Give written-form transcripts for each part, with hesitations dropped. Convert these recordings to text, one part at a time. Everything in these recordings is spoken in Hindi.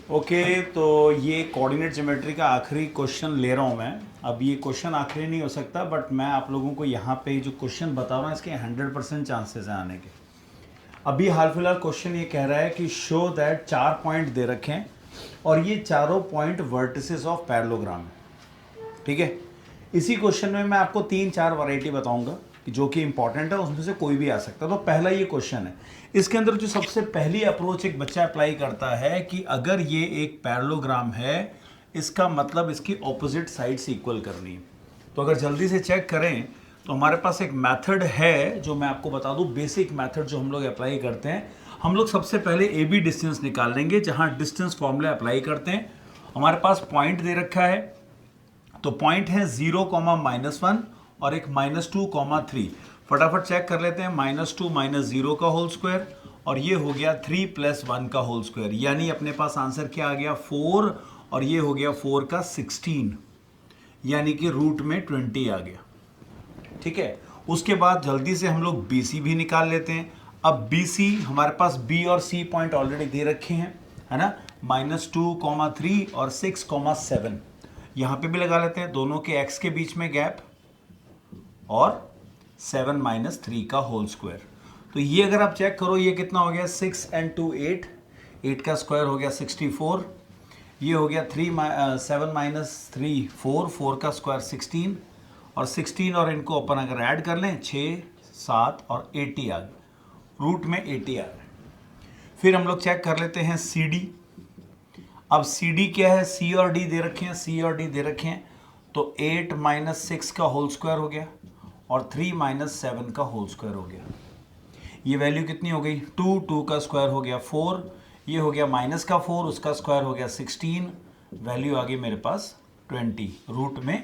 ओके तो ये कोऑर्डिनेट ज्योमेट्री का आखिरी क्वेश्चन ले रहा हूँ मैं। अब ये क्वेश्चन आखिरी नहीं हो सकता, बट मैं आप लोगों को यहाँ पे जो क्वेश्चन बता रहा हूँ इसके 100% चांसेस हैं आने के। अभी हाल फिलहाल क्वेश्चन ये कह रहा है कि शो दैट 4 पॉइंट दे रखे हैं और ये चारों पॉइंट वर्टिसेस ऑफ पैरेललोग्राम है। ठीक है, इसी क्वेश्चन में मैं आपको 3-4 वैरायटी बताऊंगा जो कि इंपॉर्टेंट है, उसमें से कोई भी आ सकता है। तो पहला ये क्वेश्चन है, इसके अंदर जो सबसे पहली अप्रोच एक बच्चा अप्लाई करता है कि अगर ये एक पैरेललोग्राम है इसका मतलब इसकी ऑपोजिट साइड्स इक्वल करनी है। तो अगर जल्दी से चेक करें तो हमारे पास एक मेथड है जो मैं आपको बता दूं, बेसिक मेथड जो हम लोग अप्लाई करते हैं। हम लोग सबसे पहले ए बी डिस्टेंस निकाल लेंगे, जहां डिस्टेंस फॉर्मूला अप्लाई करते हैं। हमारे पास पॉइंट दे रखा है, तो पॉइंट है 0, -1 और एक -2, 3। फटाफट चेक कर लेते हैं, -2 -0 का होल स्क्वायर और ये हो गया 3 + 1 का होल स्क्वायर, यानी अपने पास आंसर क्या आ गया 4 और ये हो गया 4 का 16, यानी कि रूट में 20 आ गया। ठीक है, उसके बाद जल्दी से हम लोग BC भी निकाल लेते हैं। अब BC हमारे पास B और C पॉइंट ऑलरेडी दे रखे हैं, है ना, -2, 3 और 6, 7। यहां पे भी लगा लेते हैं, दोनों के x के बीच में गैप और 7 - 3 का होल स्क्वायर। तो ये अगर आप चेक करो ये कितना हो गया, 6 × 2 8, 8 का स्क्वायर हो गया 64। ये हो गया 7 - 3 4, 4 का स्क्वायर 16 और 16 और इनको अपन अगर ऐड कर लें 6, 7 और 80 आ गया, रूट में 80 आ गया। फिर हम लोग चेक कर लेते हैं CD। अब CD क्या है, C और D दे रखे हैं, C और D दे रखे हैं, तो 8 - 6 का होल स्क्वायर हो गया और 3 - 7 का होल स्क्वायर हो गया। ये वैल्यू कितनी हो गई, 2, 2 का स्क्वायर हो गया 4, ये हो गया -4, उसका स्क्वायर हो गया 16, वैल्यू आ गई मेरे पास 20, रूट में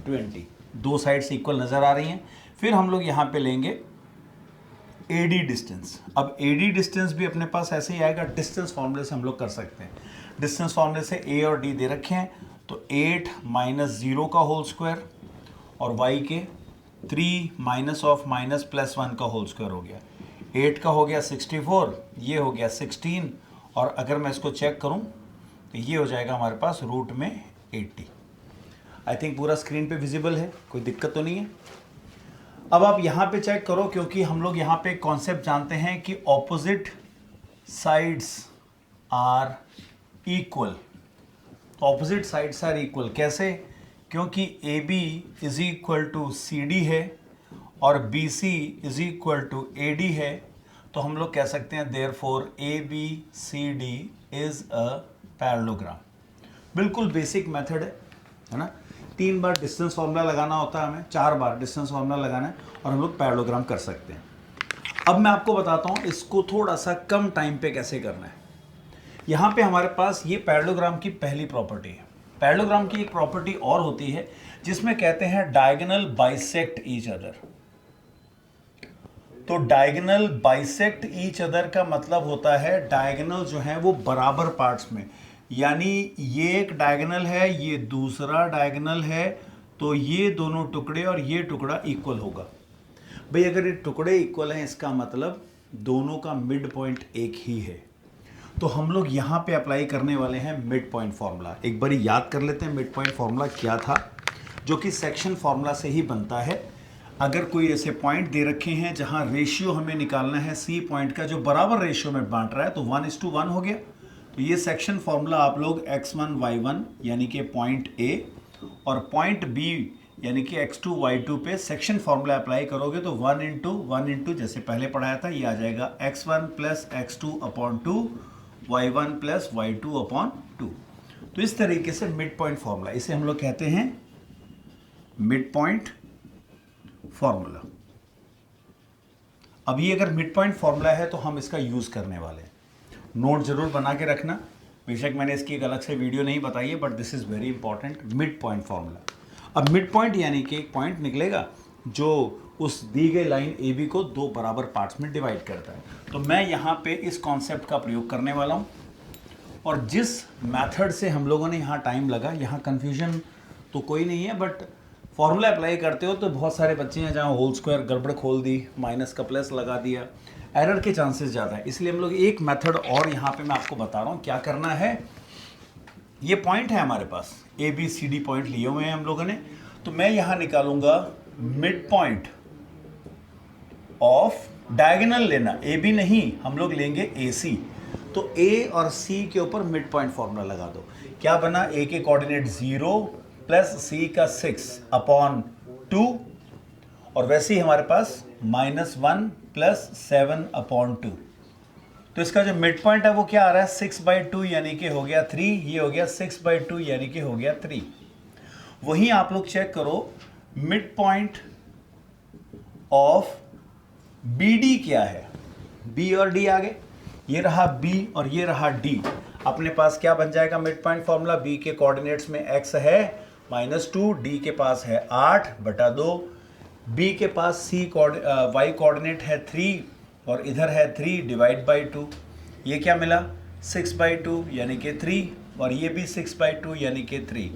20। दो साइड्स इक्वल नज़र आ रही हैं। फिर हम लोग यहाँ पे लेंगे AD डिस्टेंस। अब AD डिस्टेंस भी अपने पास ऐसे ही आएगा, डिस्टेंस फॉर्मूले से हम लोग कर सकते हैं। डिस्टेंस फॉर्मूले से A और D दे रखे हैं, तो 8 - 0 का होल स्क्वायर और y के 3 -(-1) का होल स्क्वायर हो गया। 8 का हो गया 64, ये हो गया 16 और अगर मैं इसको चेक करूं तो ये हो जाएगा हमारे पास रूट में 80। आई थिंक पूरा स्क्रीन पे विजिबल है, कोई दिक्कत तो नहीं है। अब आप यहाँ पे चेक करो, क्योंकि हम लोग यहाँ पे कॉन्सेप्ट जानते हैं कि opposite sides are equal. Opposite sides are equal कैसे, क्योंकि AB = CD है और BC = AD है, तो हम लोग कह सकते हैं therefore ABCD is a parallelogram. बिल्कुल बेसिक मेथड है ना। 3 बार डिस्टेंस फॉर्मूला लगाना होता है हमें, 4 बार डिस्टेंस फॉर्मूला लगाना है और हम लोग पैरेललोग्राम कर सकते हैं। अब मैं आपको बताता हूँ इसको थोड़ा सा कम टाइम पे कैसे करना है। यहाँ पे हमारे पास ये पैरेललोग्राम की पहली प्रॉपर्टी है। पैरेललोग्राम की एक प्रॉपर्टी और होती है जिसमें कहते हैं डायगोनल बाइसेक्ट ईच अदर। तो डायगोनल बाइसेक्ट ईच अदर का मतलब होता है डायगोनल जो है वो बराबर पार्ट्स में, यानी ये एक डायगोनल है, ये दूसरा डायगोनल है, तो ये दोनों टुकड़े और ये टुकड़ा इक्वल होगा। भाई अगर ये टुकड़े इक्वल हैं इसका मतलब दोनों का मिड पॉइंट एक ही है। तो हम लोग यहाँ पे अप्लाई करने वाले हैं मिड पॉइंट फॉर्मूला। एक बार याद कर लेते हैं मिड पॉइंट फॉर्मूला क्या था, जो कि सेक्शन फॉर्मूला से ही बनता है। अगर कोई ऐसे पॉइंट दे रखे हैं जहाँ रेशियो हमें निकालना है C पॉइंट का जो बराबर रेशियो में बांट रहा है, तो 1:1 हो गया। तो ये सेक्शन फॉर्मूला आप लोग x1 y1 यानी कि पॉइंट A और पॉइंट B यानी कि x2 y2 पे सेक्शन फॉर्मूला अप्लाई करोगे तो 1 × जैसे पहले पढ़ाया था ये आ जाएगा x1 + x2/2 y1 + y2/2। तो इस तरीके से मिड पॉइंट फॉर्मूला, इसे हम लोग कहते हैं मिड पॉइंट फॉर्मूला। अब ये अगर मिड पॉइंट फॉर्मूला है तो हम इसका यूज करने वाले हैं। नोट जरूर बना के रखना, बेशक मैंने इसकी एक अलग से वीडियो नहीं बताई है, but this is very important, mid point formula. अब मिड पॉइंट यानी कि एक पॉइंट निकलेगा जो उस दी गई लाइन AB को 2 बराबर पार्ट्स में डिवाइड करता है। तो मैं यहाँ पे इस कॉन्सेप्ट का प्रयोग करने वाला हूँ और जिस मेथड से हम लोगों ने यहाँ टाइम लगा, यहाँ कन्फ्यूजन तो कोई नहीं है, बट फॉर्मूला अप्लाई करते हो तो बहुत सारे बच्चे हैं जहाँ होल स्क्वायर गड़बड़ खोल दी, माइनस का प्लस लगा दिया, एरर के चांसेस ज़्यादा है। इसलिए हम लोग एक मेथड और यहाँ पे मैं आपको बता रहा हूँ क्या करना है ये पॉइंट है हमारे पास, A B C D point लिए हुए हैं हम लोगों ने। तो मैं यहां निकालूंगा मिड पॉइंट ऑफ, डायगोनल लेना, ए बी नहीं, हम लोग लेंगे ए सी। तो ए और सी के ऊपर मिड पॉइंट फॉर्मूला लगा दो। क्या बना, ए के कोऑर्डिनेट 0 प्लस सी का 6/2, और वैसे ही हमारे पास -1 प्लस 7/2। तो इसका जो मिड पॉइंट है वो क्या आ रहा है, 6/2 यानी कि हो गया 3, ये हो गया 6/2 यानी कि हो गया 3। वहीं आप लोग चेक करो mid point of B D क्या है, बी और डी आ गए, ये रहा बी और ये रहा डी। अपने पास क्या बन जाएगा मिड पॉइंट फॉर्मूला, बी के कोऑर्डिनेट्स में x है -2, डी के पास है 8/2, बी के पास सी वाई कोऑर्डिनेट है 3 और इधर है 3 डिवाइड बाई 2। ये क्या मिला 6/2 यानी कि 3, और ये भी 6/2 यानी कि 3।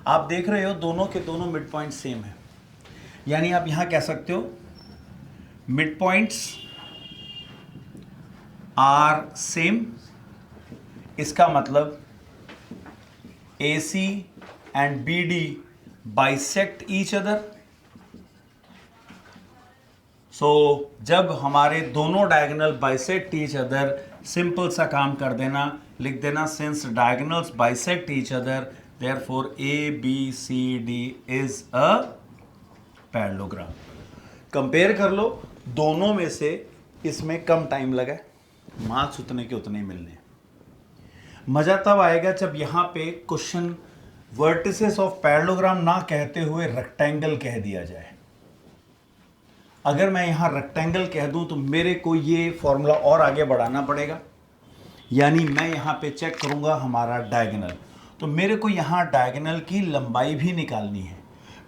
आप देख रहे हो दोनों के दोनों मिड पॉइंट सेम है, यानी आप यहां कह सकते हो मिड पॉइंट्स आर सेम। इसका मतलब A C and B D bisect each other. So जब हमारे दोनों diagonal bisect each other, simple सा काम कर देना, लिख देना since diagonals bisect each other therefore A B C D is a parallelogram. Compare कर लो, दोनों में से इसमें कम टाइम लगा, मार्क्स उतने के उतने ही मिलने। मजा तब आएगा जब यहां पे क्वेश्चन वर्टिसेस ऑफ पैरेललोग्राम ना कहते हुए रेक्टेंगल कह दिया जाए। अगर मैं यहां रेक्टेंगल कह दूं तो मेरे को ये फॉर्मूला और आगे बढ़ाना पड़ेगा, यानी मैं यहां पे चेक करूंगा हमारा डायगोनल, तो मेरे को यहां डायगोनल की लंबाई भी निकालनी है।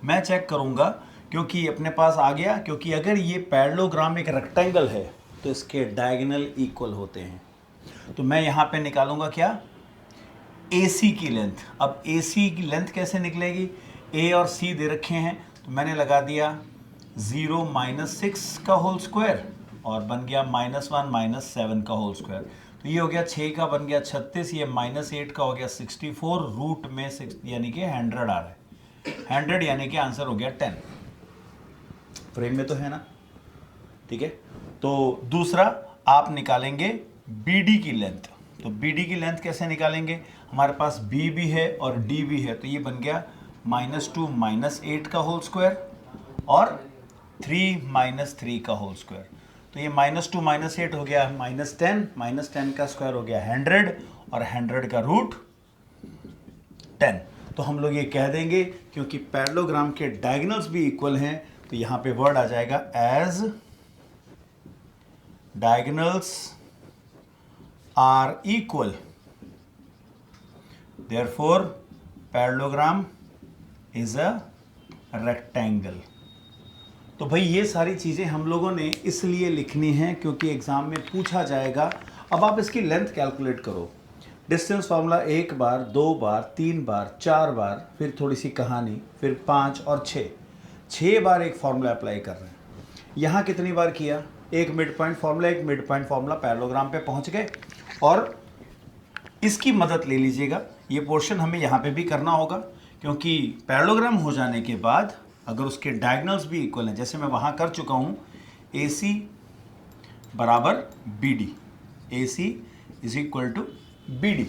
मैं चेक करूंगा क्योंकि अपने पास आ गया, क्योंकि अगर ये पैरेललोग्राम एक रेक्टेंगल है तो इसके डायगोनल इक्वल होते हैं। तो मैं यहां पे निकालूंगा क्या, AC की लेंथ। अब AC की लेंथ कैसे निकलेगी, A और C दे रखे हैं, तो मैंने लगा दिया 0 - 6 का होल स्क्वायर और बन गया -1 - 7 का होल स्क्वायर। तो ये हो गया 6 का बन गया 36, ये -8 का हो गया 64, रूट में 6 यानी कि 100 आ रहा है, 100 यानी कि आंसर हो गया 10। फ्रेम में तो है ना, ठीक है। तो दूसरा आप निकालेंगे BD की लेंथ। तो BD की लेंथ कैसे निकालेंगे, हमारे पास B भी है और D भी है, तो ये बन गया -2 - 8 का होल स्क्वायर और 3 - 3 का होल स्क्वायर। तो ये -2 - 8 हो गया -10, -10 का स्क्वायर हो गया 100 और 100 का रूट 10। तो हम लोग ये कह देंगे क्योंकि पैरेललोग्राम के डायगोनल्स भी इक्वल हैं, तो यहां पे वर्ड आ जाएगा as diagonals are equal therefore parallelogram is a rectangle. तो भाई ये सारी चीजें हम लोगों ने इसलिए लिखनी है क्योंकि एग्जाम में पूछा जाएगा। अब आप इसकी लेंथ कैलकुलेट करो, डिस्टेंस फार्मूला 1 बार, 2 बार, 3 बार, 4 बार, फिर थोड़ी सी कहानी, फिर 5 और 6 बार एक फार्मूला अप्लाई कर रहे हैं। यहाँ कितनी बार किया, एक मिड पॉइंट फार्मूला, एक मिड पॉइंट फार्मूला, पैरेललोग्राम पे पहुंच गए। और इसकी मदद ले लीजिएगा, ये पोर्शन हमें यहाँ पे भी करना होगा क्योंकि पैरेललोग्राम हो जाने के बाद अगर उसके डायगोनल्स भी इक्वल हैं, जैसे मैं वहाँ कर चुका हूँ, AC बराबर BD, AC is equal to BD,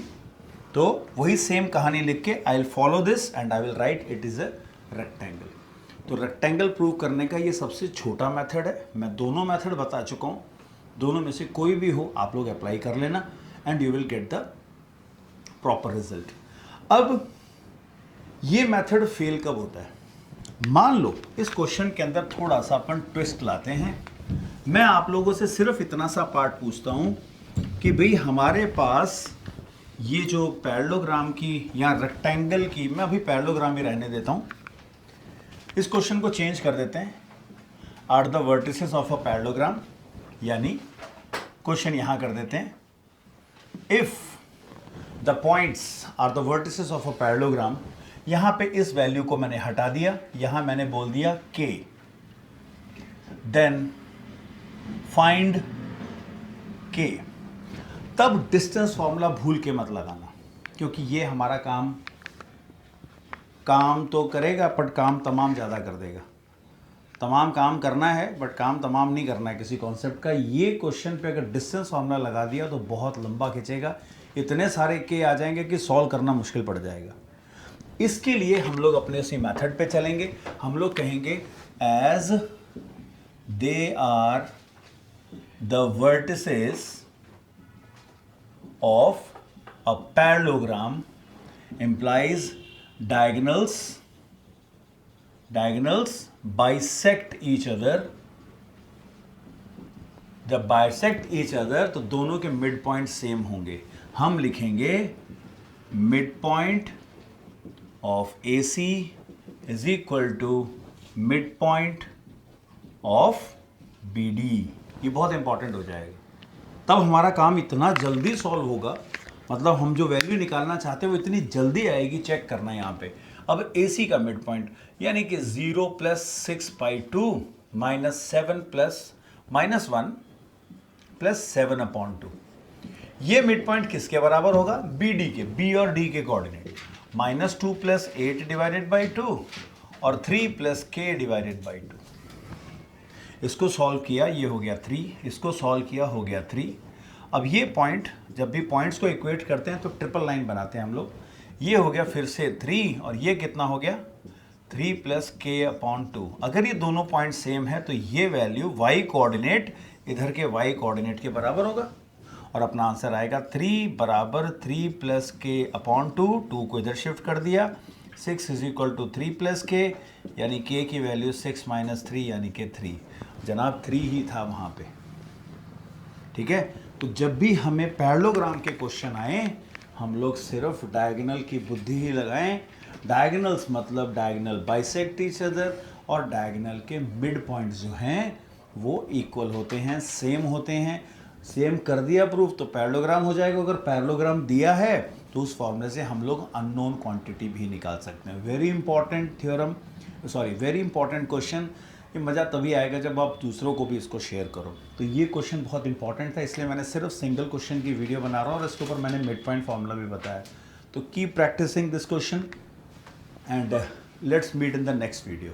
तो वही सेम कहानी लिख के I will follow this and I will write it is a rectangle. तो रेक्टेंगल प्रूव करने का ये सबसे छोटा मेथड है। मैं दोनों मेथड बता चुका हूँ, दोनों में से कोई भी हो आप लोग अप्लाई कर लेना and you will get the proper result. अब ये मेथड फेल कब होता है, मान लो इस क्वेश्चन के अंदर थोड़ा सा अपन ट्विस्ट लाते हैं। मैं आप लोगों से सिर्फ इतना सा पार्ट पूछता हूं कि भाई हमारे पास ये जो पैरेललोग्राम की या रेक्टेंगल की, मैं अभी पैरेललोग्राम ही रहने देता हूं, इस क्वेश्चन को चेंज कर देते हैं, are the vertices of a parallelogram, यानी क्वेश्चन यहां कर देते हैं, if the points are the vertices of a parallelogram. यहां पे इस वैल्यू को मैंने हटा दिया, यहां मैंने बोल दिया k, देन फाइंड k। तब डिस्टेंस फॉर्मूला भूल के मत लगाना, क्योंकि ये हमारा काम तो करेगा बट काम तमाम ज़्यादा कर देगा। तमाम काम करना है बट काम तमाम नहीं करना है किसी कॉन्सेप्ट का। ये क्वेश्चन पे अगर डिस्टेंस फार्मूला लगा दिया तो बहुत लंबा खिंचेगा, इतने सारे के आ जाएंगे कि सॉल्व करना मुश्किल पड़ जाएगा। इसके लिए हम लोग अपने उसी मेथड पे चलेंगे। हम लोग कहेंगे as they are the vertices of a parallelogram implies diagonals bisect each other। जब bisect each other तो दोनों के मिड पॉइंट सेम होंगे। हम लिखेंगे mid point of AC is equal to mid point of BD। ये बहुत इंपॉर्टेंट हो जाएगा, तब हमारा काम इतना जल्दी सॉल्व होगा, मतलब हम जो वैल्यू निकालना चाहते हैं वो इतनी जल्दी आएगी। चेक करना है यहाँ पे। अब AC का मिड पॉइंट यानी कि 0 + 6/2 -7 + -1 + 7/2। ये मिड पॉइंट किसके बराबर होगा? BD के, B और D के कोऑर्डिनेट। -2 + 8/2 और 3 + k/2। इसको सॉल्व किया, ये हो गया 3, इसको सॉल्व किया हो गया 3। अब ये पॉइंट, जब भी पॉइंट्स को इक्वेट करते हैं तो ट्रिपल लाइन बनाते हैं हम लोग। ये हो गया फिर से 3 और ये कितना हो गया 3 + k/2। अगर ये दोनों पॉइंट सेम है तो ये वैल्यू y कोऑर्डिनेट इधर के y कोऑर्डिनेट के बराबर होगा और अपना आंसर आएगा 3 = 3 + k/2। 2 को इधर शिफ्ट कर दिया, 6 = 3 + k, यानी k की वैल्यू 6 - 3 यानी कि 3। जनाब 3 ही था वहाँ पे। ठीक है, तो जब भी हमें पैरेललोग्राम के क्वेश्चन आए हम लोग सिर्फ डायगोनल की बुद्धि ही लगाएं। डायगोनल्स मतलब डायगोनल बाइसेक्ट ईच अदर और डायगोनल के मिड पॉइंट्स जो हैं वो इक्वल होते हैं, सेम होते हैं। सेम कर दिया प्रूफ तो पैरेललोग्राम हो जाएगा। अगर पैरेललोग्राम दिया है तो उस फॉर्मूले से हम लोग अननोन क्वांटिटी भी निकाल सकते हैं। Very important theorem, sorry very important question. ये मज़ा तभी आएगा जब आप दूसरों को भी इसको शेयर करो। तो ये क्वेश्चन बहुत इंपॉर्टेंट था, इसलिए मैंने सिर्फ सिंगल क्वेश्चन की वीडियो बना रहा हूँ और इसके ऊपर मैंने मिड पॉइंट फॉर्मूला भी बताया। तो keep practising this question and let's meet in the next video.